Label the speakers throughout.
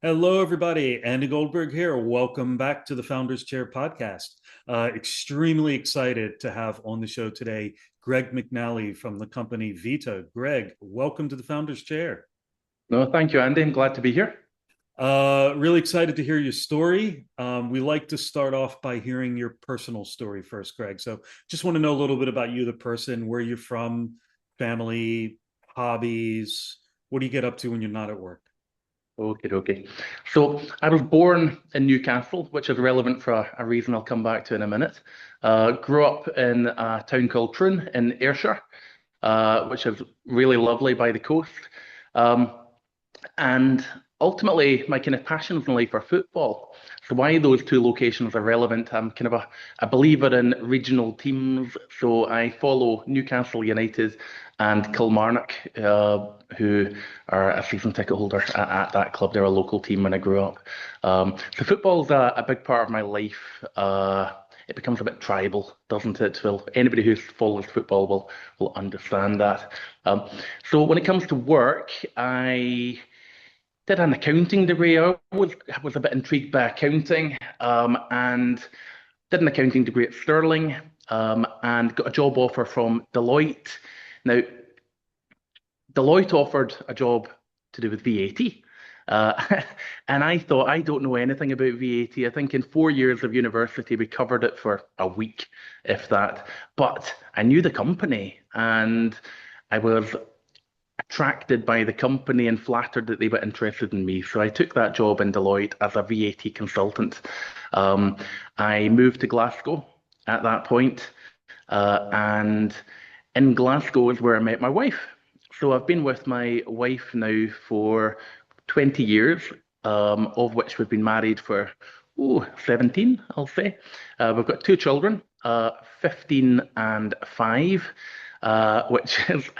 Speaker 1: Hello, everybody. Andy Goldberg here. Welcome back to the Founders Chair podcast. Extremely excited to have on the show today Greg McNally from the company VITA. Greg, welcome to the Founders Chair.
Speaker 2: No, thank you, Andy. I'm glad to be here.
Speaker 1: Really excited to hear your story. We like to start off by hearing your personal story first, Greg. So just want to know a little bit about you, the person, where you're from, family, hobbies. What do you get up to when you're not at work?
Speaker 2: Okay, okay. So I was born in Newcastle, which is relevant for a reason I'll come back to in a minute. Grew up in a town called Troon in Ayrshire, which is really lovely by the coast. Um, And ultimately, my kind of passions in life are football. So why those two locations are relevant, I'm kind of a believer in regional teams. So I follow Newcastle United and Kilmarnock, who are a season ticket holder at that club. They're a local team when I grew up. So football's a big part of my life. It becomes a bit tribal, doesn't it? Well, anybody who follows football will understand that. So when it comes to work, I did an accounting degree. I was a bit intrigued by accounting, and did an accounting degree at Stirling, and got a job offer from Deloitte. Now, Deloitte offered a job to do with VAT. And I thought, I don't know anything about VAT. I think in 4 years of university, we covered it for a week, if that. But I knew the company and I was attracted by the company and flattered that they were interested in me. So I took that job in Deloitte as a VAT consultant. Um, I moved to Glasgow at that point, and in Glasgow is where I met my wife. So I've been with my wife now for 20 years, of which we've been married for 17, I'll say. We've got two children, 15 and 5, which is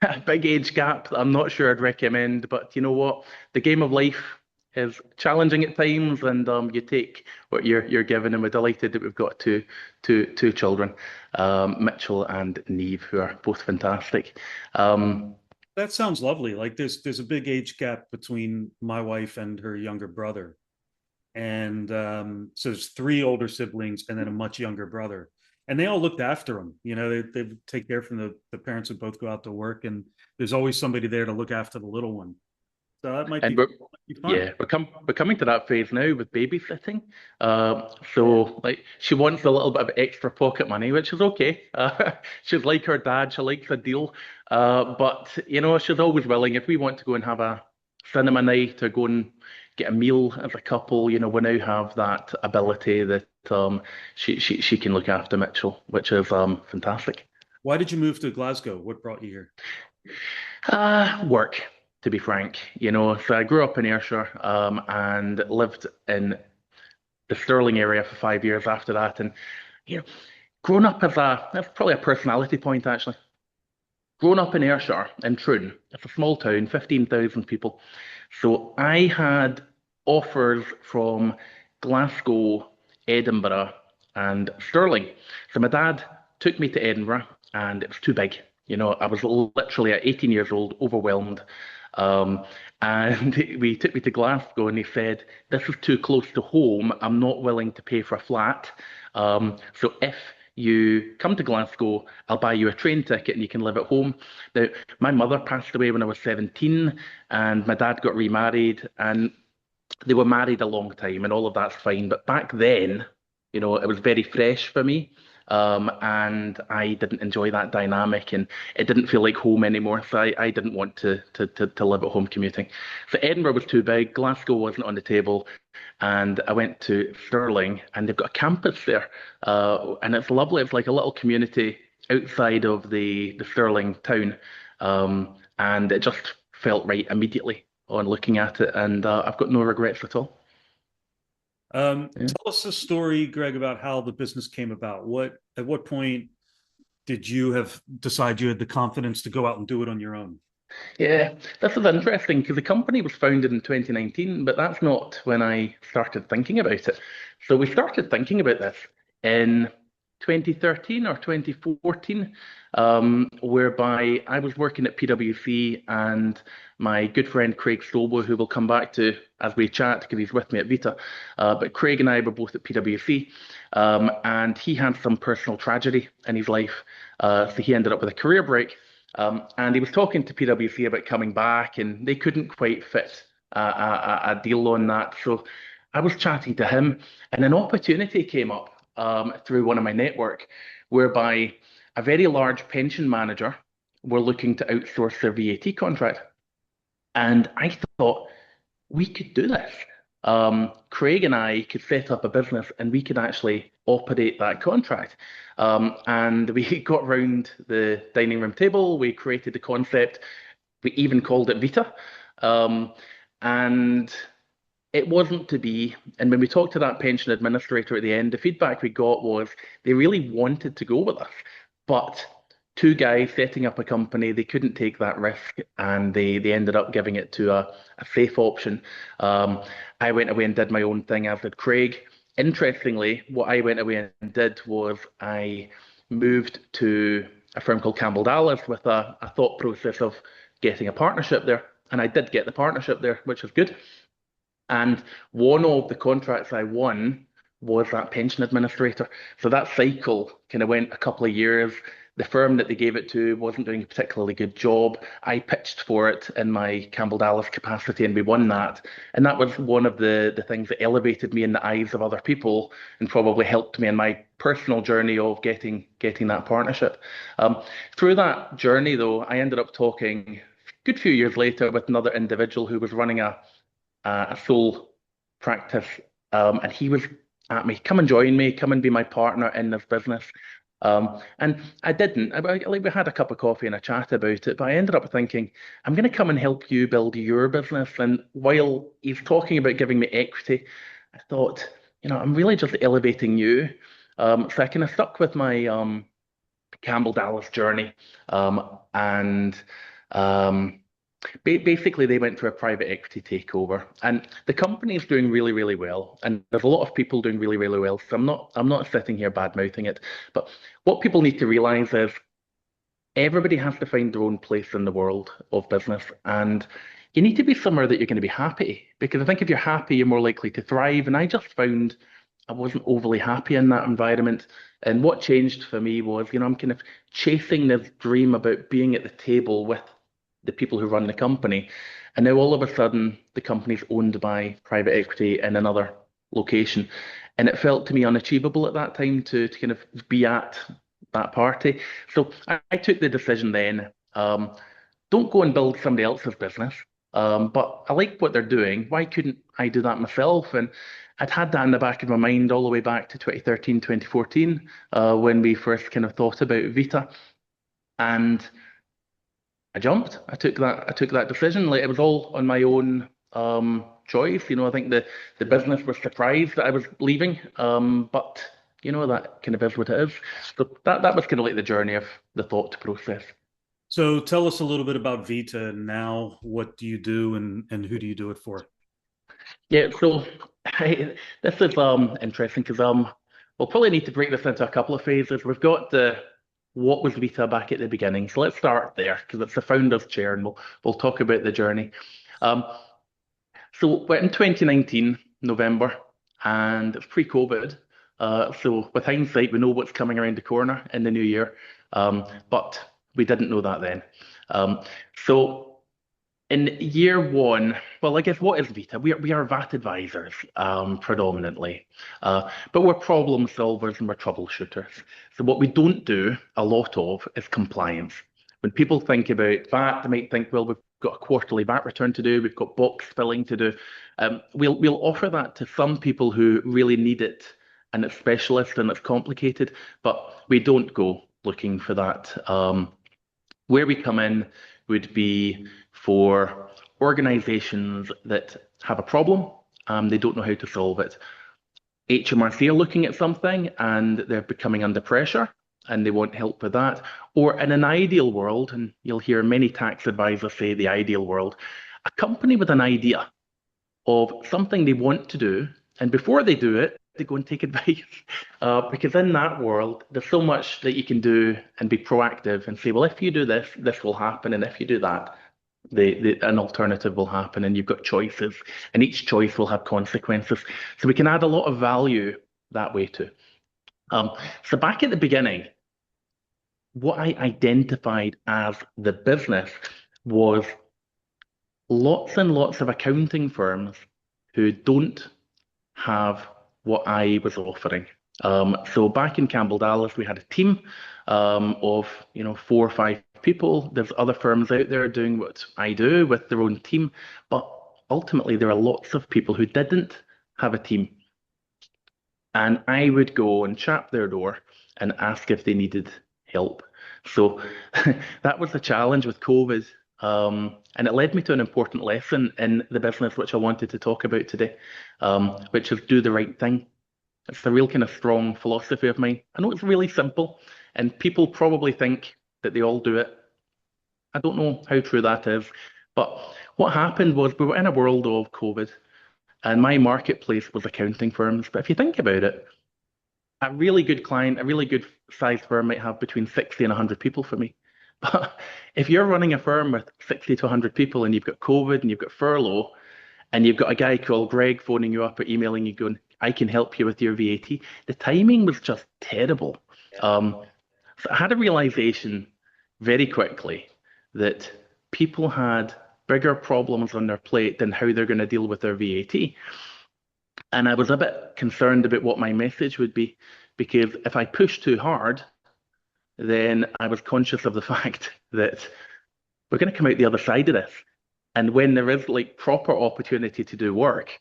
Speaker 2: a big age gap that I'm not sure I'd recommend, but you know what? The game of life is challenging at times, and you take what you're given. And we're delighted that we've got two children, Mitchell and Neve, who are both fantastic. Um,
Speaker 1: That sounds lovely. Like there's a big age gap between my wife and her younger brother. And so there's three older siblings and then a much younger brother. And they all looked after him. They take care from the parents would both go out to work, and there's always somebody there to look after the little one. So that
Speaker 2: and we're
Speaker 1: might be fun.
Speaker 2: Yeah, we're coming to that phase now with babysitting.
Speaker 1: Yeah.
Speaker 2: So like she wants a little bit of extra pocket money, which is okay. She's like her dad, she likes a deal. But you know, she's always willing if we want to go and have a cinema night or go and get a meal as a couple. You know, we now have that ability that she can look after Mitchell, which is fantastic.
Speaker 1: Why did you move to Glasgow? What brought you here?
Speaker 2: Work, to be frank. You know, so I grew up in Ayrshire, and lived in the Stirling area for 5 years after that. And, you know, growing up that's probably a personality point actually. Growing up in Ayrshire, in Troon, it's a small town, 15,000 people. So I had offers from Glasgow, Edinburgh, and Stirling. So my dad took me to Edinburgh, and it was too big. You know, I was literally at 18 years old, overwhelmed. Um, and we took me to Glasgow, and he said, "This is too close to home. I'm not willing to pay for a flat. So if you come to Glasgow, I'll buy you a train ticket and you can live at home." Now, my mother passed away when I was 17, and my dad got remarried, and they were married a long time, and all of that's fine. But back then, you know, it was very fresh for me. And I didn't enjoy that dynamic, and it didn't feel like home anymore. So I didn't want to live at home commuting. So Edinburgh was too big, Glasgow wasn't on the table, and I went to Stirling, and they've got a campus there, and it's lovely. It's like a little community outside of the Stirling town, and it just felt right immediately on looking at it, and I've got no regrets at all. Yeah.
Speaker 1: Tell us a story, Greg, about how the business came about. At what point did you have decide you had the confidence to go out and do it on your own?
Speaker 2: Yeah, this is interesting because the company was founded in 2019, but that's not when I started thinking about it. So we started thinking about this in 2013 or 2014, whereby I was working at PwC and my good friend Craig Strobel, who we'll come back to as we chat because he's with me at VITA. But Craig and I were both at PwC, and he had some personal tragedy in his life. So he ended up with a career break. And he was talking to PwC about coming back, and they couldn't quite fit a deal on that. So I was chatting to him, and an opportunity came up through one of my network, whereby a very large pension manager were looking to outsource their VAT contract. And I thought we could do this. Craig and I could set up a business and we could actually operate that contract. And we got round the dining room table, we created the concept, we even called it VITA. And it wasn't to be. And when we talked to that pension administrator at the end, the feedback we got was they really wanted to go with us, but two guys setting up a company, they couldn't take that risk, and they ended up giving it to a safe option. I went away and did my own thing, as did Craig. Interestingly, what I went away and did was I moved to a firm called Campbell Dallas with a thought process of getting a partnership there. And I did get the partnership there, which was good. And one of the contracts I won was that pension administrator. So that cycle kind of went a couple of years. The firm that they gave it to wasn't doing a particularly good job. I pitched for it in my Campbell Dallas capacity and we won that. And that was one of the things that elevated me in the eyes of other people and probably helped me in my personal journey of getting that partnership. Through that journey, though, I ended up talking a good few years later with another individual who was running a sole practice, and he was at me, come and join me, come and be my partner in this business. And I didn't. Like we had a cup of coffee and a chat about it, but I ended up thinking, I'm going to come and help you build your business. And while he's talking about giving me equity, I thought, I'm really just elevating you. So I kind of stuck with my Campbell Dallas journey, and basically, they went through a private equity takeover, and the company is doing really, really well. And there's a lot of people doing really, really well. So I'm not sitting here bad mouthing it. But what people need to realize is everybody has to find their own place in the world of business, and you need to be somewhere that you're going to be happy. Because I think if you're happy, you're more likely to thrive. And I just found I wasn't overly happy in that environment. And what changed for me was, I'm kind of chasing this dream about being at the table with the people who run the company. And now all of a sudden, the company's owned by private equity in another location. And it felt to me unachievable at that time to kind of be at that party. So I took the decision then, don't go and build somebody else's business. But I like what they're doing. Why couldn't I do that myself? And I'd had that in the back of my mind all the way back to 2013, 2014, when we first kind of thought about Vita. And I jumped. I took that decision. Like it was all on my own choice. I think the business was surprised that I was leaving. But that kind of is what it is. So that was kind of like the journey of the thought process.
Speaker 1: So tell us a little bit about Vita now. What do you do and who do you do it for?
Speaker 2: Yeah, so this is interesting because we'll probably need to break this into a couple of phases. We've got the what was Vita back at the beginning. So let's start there because it's the founder's chair, and we'll talk about the journey. Um, so we're in 2019 November, and it's pre-COVID. So with hindsight, we know what's coming around the corner in the new year, but we didn't know that then. So in year one, well, I guess what is Vita? We are VAT advisors predominantly, but we're problem solvers and we're troubleshooters. So what we don't do a lot of is compliance. When people think about VAT, they might think, well, we've got a quarterly VAT return to do, we've got box filling to do. We'll offer that to some people who really need it and it's specialist and it's complicated, but we don't go looking for that. Where we come in would be for organizations that have a problem, they don't know how to solve it. HMRC are looking at something and they're becoming under pressure and they want help with that. Or in an ideal world, and you'll hear many tax advisors say the ideal world, a company with an idea of something they want to do, and before they do it, to go and take advice. Because in that world, there's so much that you can do and be proactive and say, well, if you do this, this will happen. And if you do that, an alternative will happen. And you've got choices. And each choice will have consequences. So we can add a lot of value that way too. So back at the beginning, what I identified as the business was lots and lots of accounting firms who don't have what I was offering. So back in Campbell Dallas, we had a team of 4 or 5 people. There's other firms out there doing what I do with their own team, but ultimately there are lots of people who didn't have a team, and I would go and tap their door and ask if they needed help. So that was the challenge with COVID. And it led me to an important lesson in the business, which I wanted to talk about today, which is do the right thing. It's a real kind of strong philosophy of mine. I know it's really simple, and people probably think that they all do it. I don't know how true that is, but what happened was we were in a world of COVID, and my marketplace was accounting firms. But if you think about it, a really good client, a really good sized firm might have between 60 and 100 people for me. But if you're running a firm with 60 to 100 people and you've got COVID and you've got furlough and you've got a guy called Greg phoning you up or emailing you going, I can help you with your VAT, the timing was just terrible. So I had a realization very quickly that people had bigger problems on their plate than how they're going to deal with their VAT. And I was a bit concerned about what my message would be, because if I pushed too hard, then I was conscious of the fact that we're going to come out the other side of this. And when there is like proper opportunity to do work,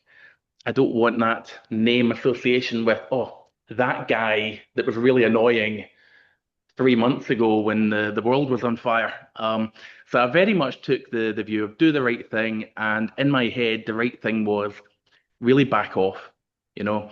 Speaker 2: I don't want that name association with, oh, that guy that was really annoying 3 months ago when the world was on fire. So I very much took the view of do the right thing. And in my head, the right thing was really back off, you know,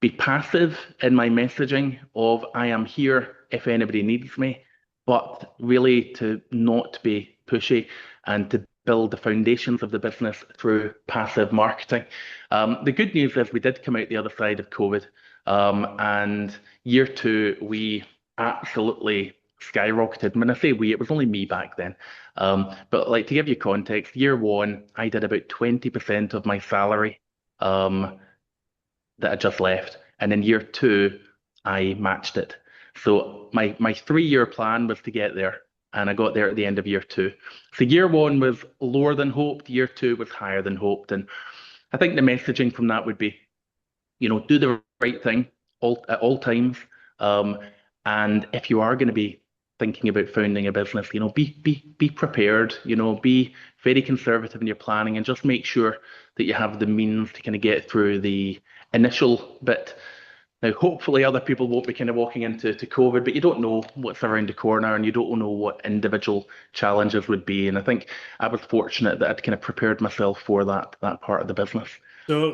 Speaker 2: be passive in my messaging of I am here if anybody needs me, but really to not be pushy and to build the foundations of the business through passive marketing. The good news is we did come out the other side of COVID, and year two, we absolutely skyrocketed. When I say we, it was only me back then. But like to give you context, year one, I did about 20% of my salary that I just left. And in year two, I matched it. So my 3 year plan was to get there. And I got there at the end of year two. So year one was lower than hoped, year two was higher than hoped. And I think the messaging from that would be, do the right thing at all times. And if you are going to be thinking about founding a business, be prepared, be very conservative in your planning and just make sure that you have the means to kind of get through the initial bit. Now, hopefully other people won't be kind of walking into COVID, but you don't know what's around the corner and you don't know what individual challenges would be. And I think I was fortunate that I'd kind of prepared myself for that part of the business.
Speaker 1: So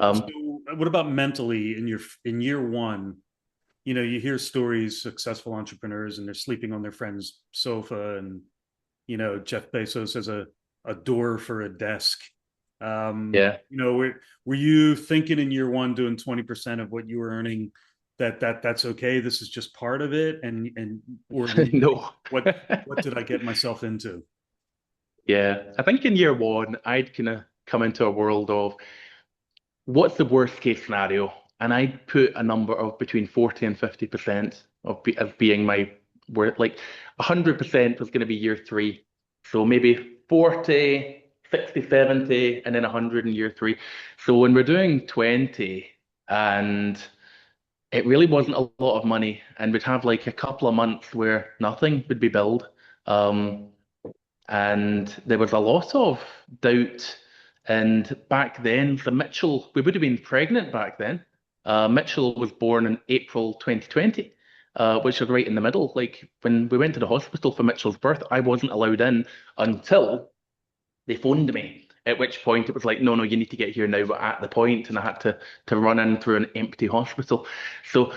Speaker 1: what about mentally in year one? You hear stories, successful entrepreneurs, and they're sleeping on their friend's sofa, and Jeff Bezos has a door for a desk.
Speaker 2: Yeah.
Speaker 1: Were you thinking in year one doing 20% of what you were earning that's okay? This is just part of it, or were you
Speaker 2: No.
Speaker 1: what did I get myself into?
Speaker 2: Yeah. I think in year one, I'd kind of come into a world of what's the worst case scenario? And I'd put a number of between 40 and 50% as being my worth. Like 100% was going to be year three. So maybe 40, 60, 70, and then 100 in year three. So when we're doing 20, and it really wasn't a lot of money, and we'd have like a couple of months where nothing would be billed. Um, and there was a lot of doubt. And back then, so Mitchell, we would have been pregnant back then. Mitchell was born in April 2020, which was right in the middle. Like when we went to the hospital for Mitchell's birth, I wasn't allowed in until they phoned me. At which point it was like, no, no, you need to get here now. But at the point, and I had to run in through an empty hospital. So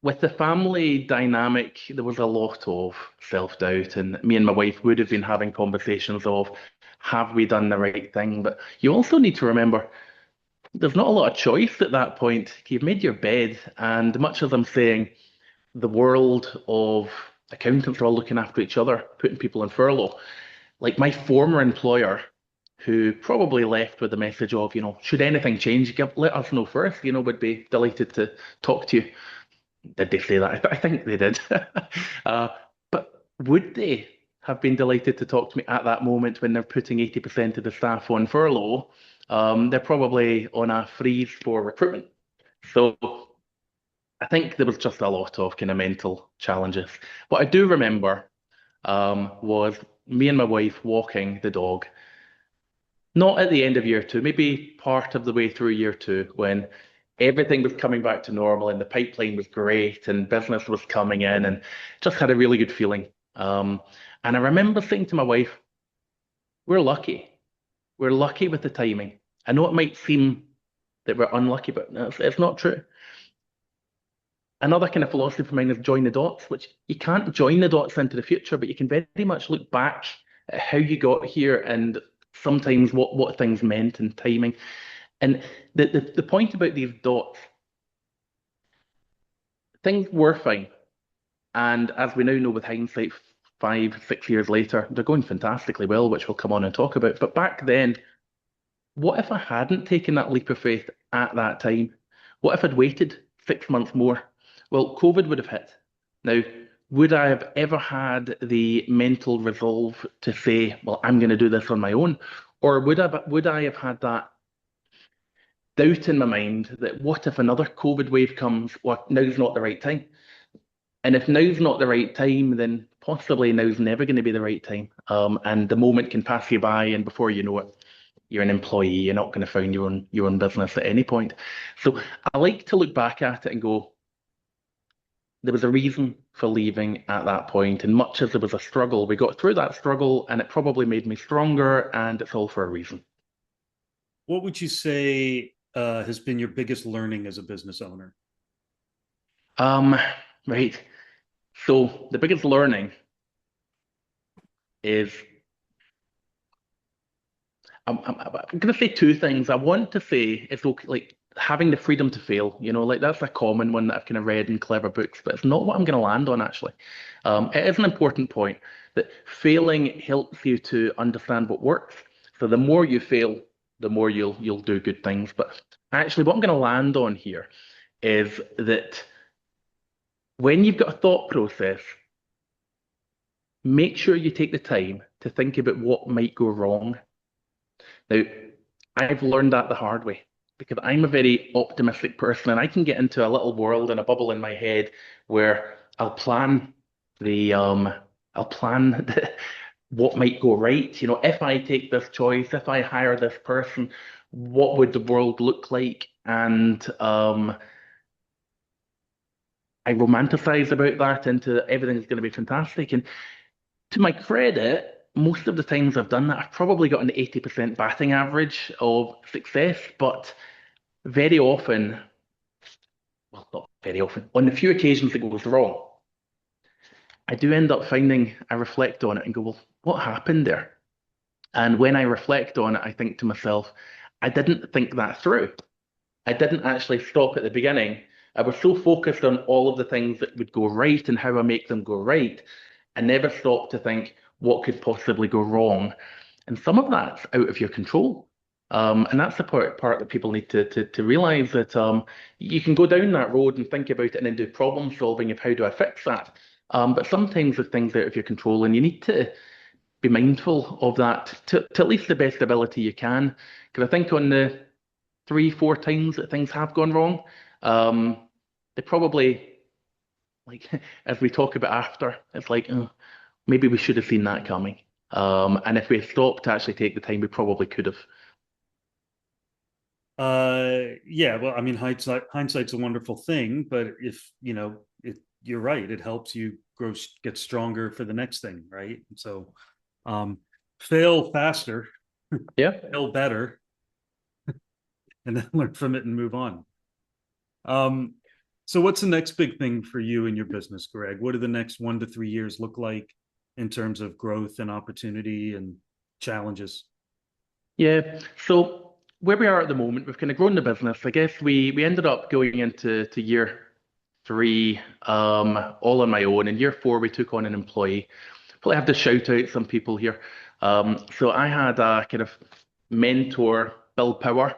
Speaker 2: with the family dynamic, there was a lot of self-doubt, and me and my wife would have been having conversations of, have we done the right thing? But you also need to remember, there's not a lot of choice at that point. You've made your bed, and much as I'm saying, the world of accountants are all looking after each other, putting people on furlough. Like my former employer, who probably left with the message of, should anything change, let us know first, would be delighted to talk to you. Did they say that? I think they did. uh, but would they have been delighted to talk to me at that moment when they're putting 80% of the staff on furlough? They're probably on a freeze for recruitment. So I think there was just a lot of kind of mental challenges. What I do remember was me and my wife walking the dog, not at the end of year two, maybe part of the way through year two, when everything was coming back to normal and the pipeline was great and business was coming in and just had a really good feeling. And I remember saying to my wife, we're lucky. We're lucky with the timing. I know it might seem that we're unlucky, but no, it's not true. Another kind of philosophy of mine is join the dots, which you can't join the dots into the future, but you can very much look back at how you got here and sometimes what things meant and timing. And the point about these dots, things were fine. And as we now know with hindsight, 5, 6 years later, they're going fantastically well, which we'll come on and talk about. But back then, what if I hadn't taken that leap of faith at that time? What if I'd waited 6 months more? Well, COVID would have hit. Now, would I have ever had the mental resolve to say, well, I'm going to do this on my own? Or would I have had that doubt in my mind that what if another COVID wave comes? Well, now's not the right time. And if now's not the right time, then possibly now's never going to be the right time. And the moment can pass you by, and before you know it, you're an employee. You're not going to found your own business at any point. So I like to look back at it and go, there was a reason for leaving at that point, and much as there was a struggle, we got through that struggle, and it probably made me stronger, and it's all for a reason.
Speaker 1: What would you say has been your biggest learning as a business owner?
Speaker 2: Um, right. So the biggest learning is I'm going to say two things. I want to say it's okay, like having the freedom to fail, like that's a common one that I've kind of read in clever books, but it's not what I'm going to land on actually. It is an important point that failing helps you to understand what works. So the more you fail, the more you'll do good things. But actually, what I'm going to land on here is that when you've got a thought process, make sure you take the time to think about what might go wrong. Now, I've learned that the hard way because I'm a very optimistic person and I can get into a little world and a bubble in my head where the I'll plan what might go right. If I take this choice, if I hire this person, what would the world look like? And I romanticize about that into everything's going to be fantastic. And to my credit, most of the times I've done that, I've probably got an 80% batting average of success, but very often, well, not very often, on the few occasions it goes wrong, I do end up finding I reflect on it and go, well, what happened there? And when I reflect on it, I think to myself, I didn't think that through. I didn't actually stop at the beginning. I was so focused on all of the things that would go right and how I make them go right. I never stopped to think what could possibly go wrong. And some of that's out of your control. And that's the part that people need to realize that you can go down that road and think about it and then do problem solving of how do I fix that. But sometimes the things out of your control, and you need to be mindful of that to at least the best ability you can. Because I think on the 3, 4 times that things have gone wrong, they probably like as we talk about after, it's like oh, maybe we should have seen that coming. And if we stopped to actually take the time, we probably could have.
Speaker 1: Yeah, well, I mean, hindsight's a wonderful thing, but if you're right, it helps you grow, get stronger for the next thing, right? So, um, fail faster,
Speaker 2: Yeah.
Speaker 1: fail better, and then learn from it and move on. Um, so what's the next big thing for you in your business, Greg? What do the next 1 to 3 years look like in terms of growth and opportunity and challenges?
Speaker 2: Yeah. So where we are at the moment, we've kind of grown the business. I guess we ended up going into year three all on my own. In year four, we took on an employee. Probably have to shout out some people here. So I had a kind of mentor, Bill Power.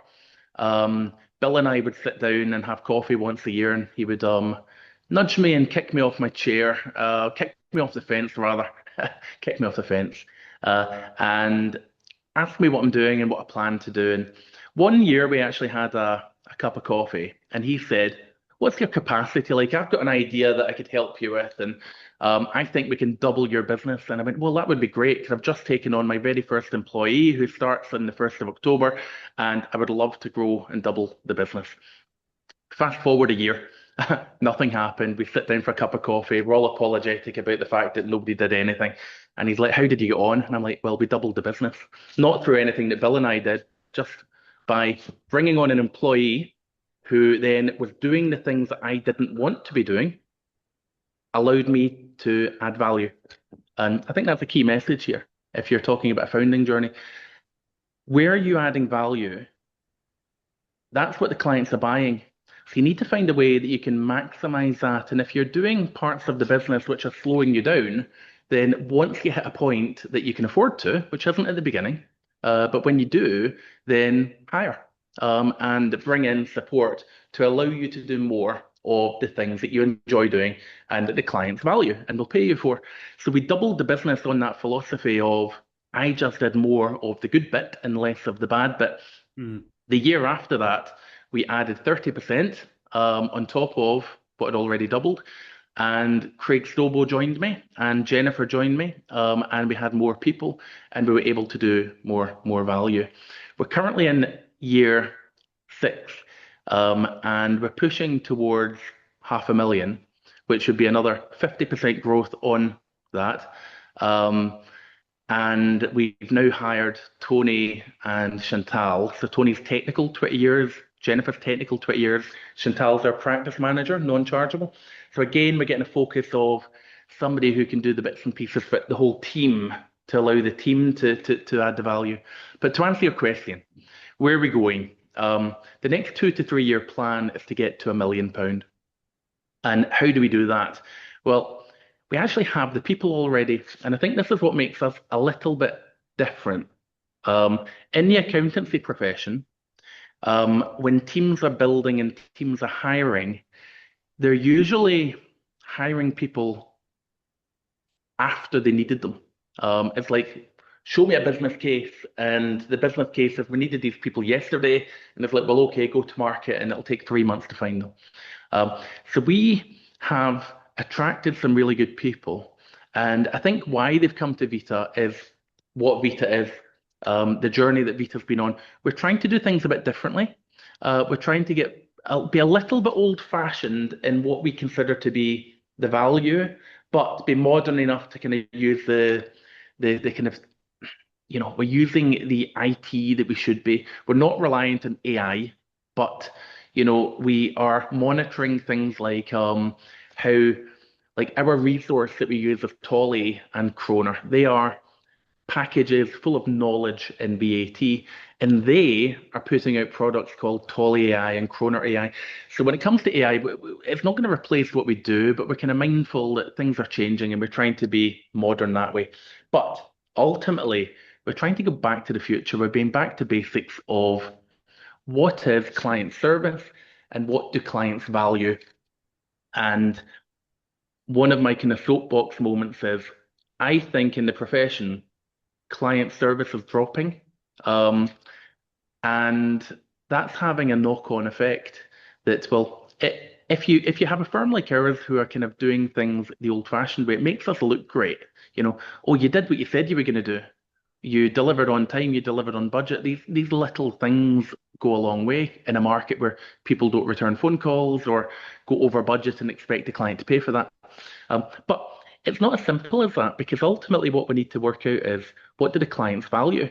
Speaker 2: Bill and I would sit down and have coffee once a year, and he would nudge me and kick me off my chair, kick me off the fence rather, kick me off the fence, and ask me what I'm doing and what I plan to do. And one year we actually had a cup of coffee, and he said, "What's your capacity like? I've got an idea that I could help you with, and I think we can double your business." And I went, "Well, that would be great because I've just taken on my very first employee who starts on the 1st of October, and I would love to grow and double the business." Fast forward a year, nothing happened. We sit down for a cup of coffee. We're all apologetic about the fact that nobody did anything. And he's like, "How did you get on?" And I'm like, "Well, we doubled the business. Not through anything that Bill and I did, just by bringing on an employee who then was doing the things that I didn't want to be doing, allowed me to add value." And I think that's a key message here. If you're talking about a founding journey, where are you adding value? That's what the clients are buying. So you need to find a way that you can maximize that. And if you're doing parts of the business which are slowing you down, then once you hit a point that you can afford to, which isn't at the beginning, but when you do, then hire and bring in support to allow you to do more of the things that you enjoy doing and that the clients value and will pay you for. So we doubled the business on that philosophy of I just did more of the good bit and less of the bad bit.
Speaker 1: Mm.
Speaker 2: The year after that, we added 30% on top of what had already doubled. And Craig Stobo joined me, and Jennifer joined me, and we had more people, and we were able to do more value. We're currently in year six, and we're pushing towards 500,000, which would be another 50% growth on that. And we've now hired Tony and Chantal. So Tony's technical 20 years, Jennifer's technical 20 years, Chantal's our practice manager, non-chargeable. So again, we're getting a focus of somebody who can do the bits and pieces for the whole team to allow the team to add the value. But to answer your question, where are we going? The next 2 to 3 year plan is to get to £1 million. And how do we do that? Well, we actually have the people already, and I think this is what makes us a little bit different. In the accountancy profession, when teams are building and teams are hiring, they're usually hiring people after they needed them. It's like, show me a business case, and the business case is we needed these people yesterday, and it's like, well, okay, go to market, and it'll take 3 months to find them. So we have attracted some really good people, and I think why they've come to VITA is what VITA is, the journey that VITA's been on. We're trying to do things a bit differently. We're trying to be a little bit old-fashioned in what we consider to be the value, but be modern enough to kind of use the kind of, we're using the IT that we should be. We're not reliant on AI, but we are monitoring things like how, like our resource that we use is Tolly and Kroner. They are packages full of knowledge in VAT, and they are putting out products called Tolly AI and Kroner AI. So when it comes to AI, it's not going to replace what we do, but we're kind of mindful that things are changing and we're trying to be modern that way. But ultimately, we're trying to go back to the future. We're being back to basics of what is client service and what do clients value. And one of my kind of soapbox moments is I think in the profession, client service is dropping. And that's having a knock-on effect that, well, if you have a firm like ours who are kind of doing things the old-fashioned way, it makes us look great. Oh, you did what you said you were going to do. You delivered on time, you delivered on budget. These little things go a long way in a market where people don't return phone calls or go over budget and expect the client to pay for that. But it's not as simple as that, because ultimately what we need to work out is what do the clients value?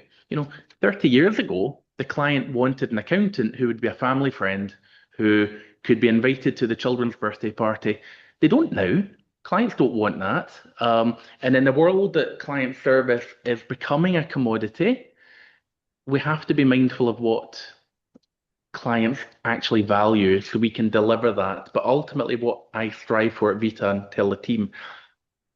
Speaker 2: 30 years ago, the client wanted an accountant who would be a family friend, who could be invited to the children's birthday party. They don't now. Clients don't want that. And in a world that client service is becoming a commodity, we have to be mindful of what clients actually value so we can deliver that. But ultimately, what I strive for at Vita and tell the team,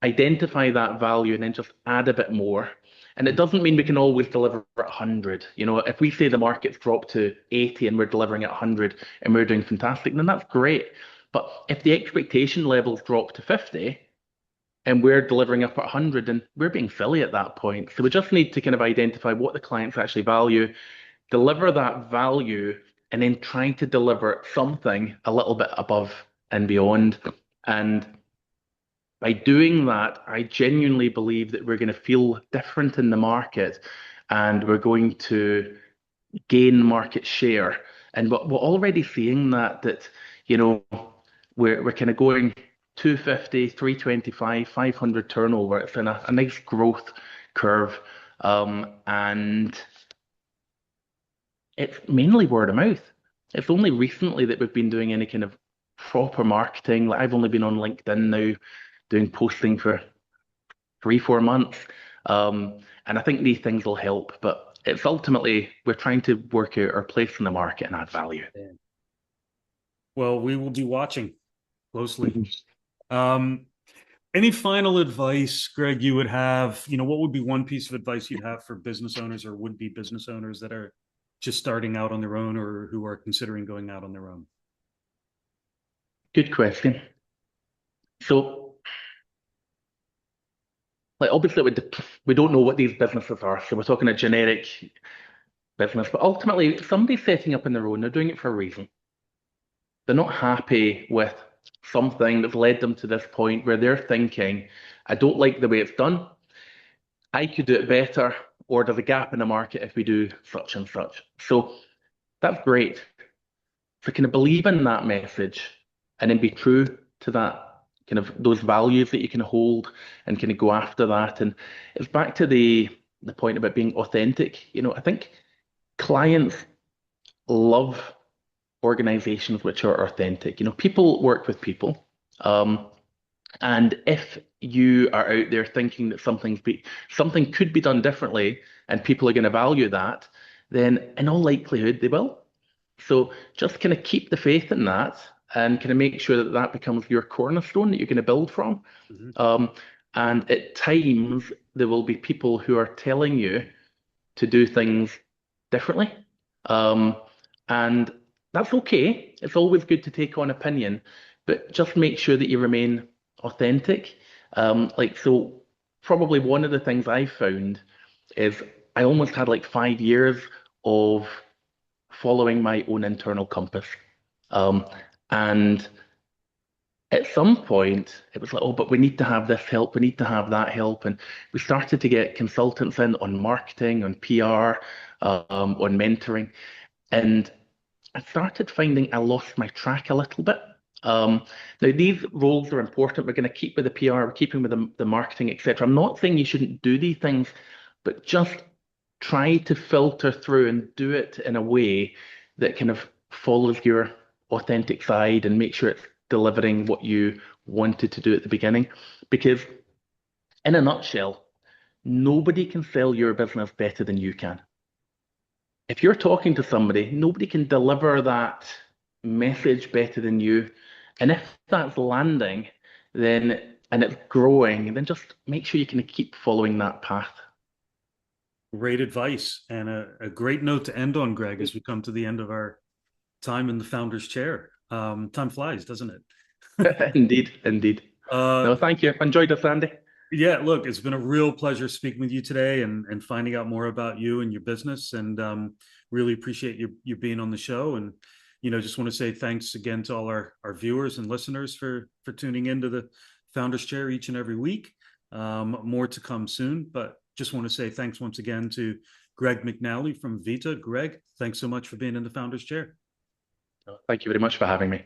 Speaker 2: identify that value and then just add a bit more. And it doesn't mean we can always deliver at 100. You know, if we say the market's dropped to 80 and we're delivering at 100 and we're doing fantastic, then that's great. But if the expectation levels drop to 50 and we're delivering up at 100, then we're being silly at that point. So we just need to kind of identify what the clients actually value, deliver that value, and then trying to deliver something a little bit above and beyond. And by doing that, I genuinely believe that we're going to feel different in the market and we're going to gain market share. And we're already seeing that, you know, we're kind of going 250, 325, 500 turnover. It's in a nice growth curve. And it's mainly word of mouth. It's only recently that we've been doing any kind of proper marketing. Like I've only been on LinkedIn now doing posting for 3, 4 months. And I think these things will help, but it's ultimately we're trying to work out our place in the market and add value.
Speaker 1: Well, we will be watching closely. Um, any final advice, Greg, you would have? You know, what would be one piece of advice you'd have for business owners or would-be business owners that are just starting out on their own or who are considering going out on their own?
Speaker 2: Good question. So, like obviously we don't know what these businesses are, so we're talking a generic business, but ultimately somebody's setting up on their own, they're doing it for a reason. They're not happy with something that's led them to this point where they're thinking, I don't like the way it's done. I could do it better, or there's a gap in the market if we do such and such. So that's great. So kind of believe in that message and then be true to that kind of those values that you can hold and kind of go after that. And it's back to the point about being authentic. You know, I think clients love organizations which are authentic. You know, people work with people. And if you are out there thinking that something could be done differently and people are going to value that, then in all likelihood they will. So just kind of keep the faith in that and kind of make sure that that becomes your cornerstone that you're going to build from.
Speaker 1: Mhm.
Speaker 2: And at times there will be people who are telling you to do things differently. Um, and that's okay. It's always good to take on opinion, but just make sure that you remain authentic. So probably one of the things I found is I almost had like 5 years of following my own internal compass. Um, and at some point, it was like, oh, but we need to have this help, we need to have that help. And we started to get consultants in on marketing, on PR, on mentoring. And I started finding I lost my track a little bit. Now, these roles are important. We're going to keep with the PR, we're keeping with the marketing, etc. I'm not saying you shouldn't do these things, but just try to filter through and do it in a way that kind of follows your authentic side and make sure it's delivering what you wanted to do at the beginning. Because, in a nutshell, nobody can sell your business better than you can. If you're talking to somebody, nobody can deliver that message better than you. And if that's landing, then and it's growing, then just make sure you can keep following that path.
Speaker 1: Great advice and a great note to end on, Greg, as we come to the end of our time in the founder's chair. Time flies, doesn't it?
Speaker 2: Indeed, indeed.
Speaker 1: uh,
Speaker 2: No, thank you. Enjoyed this, Andy.
Speaker 1: yeah, look, it's been a real pleasure speaking with you today and finding out more about you and your business. And really appreciate you being on the show. And just want to say thanks again to all our viewers and listeners for tuning into the Founders Chair each and every week. More to come soon, but just want to say thanks once again to Greg McNally from VITA. Greg, thanks so much for being in the Founders Chair.
Speaker 2: Thank you very much for having me.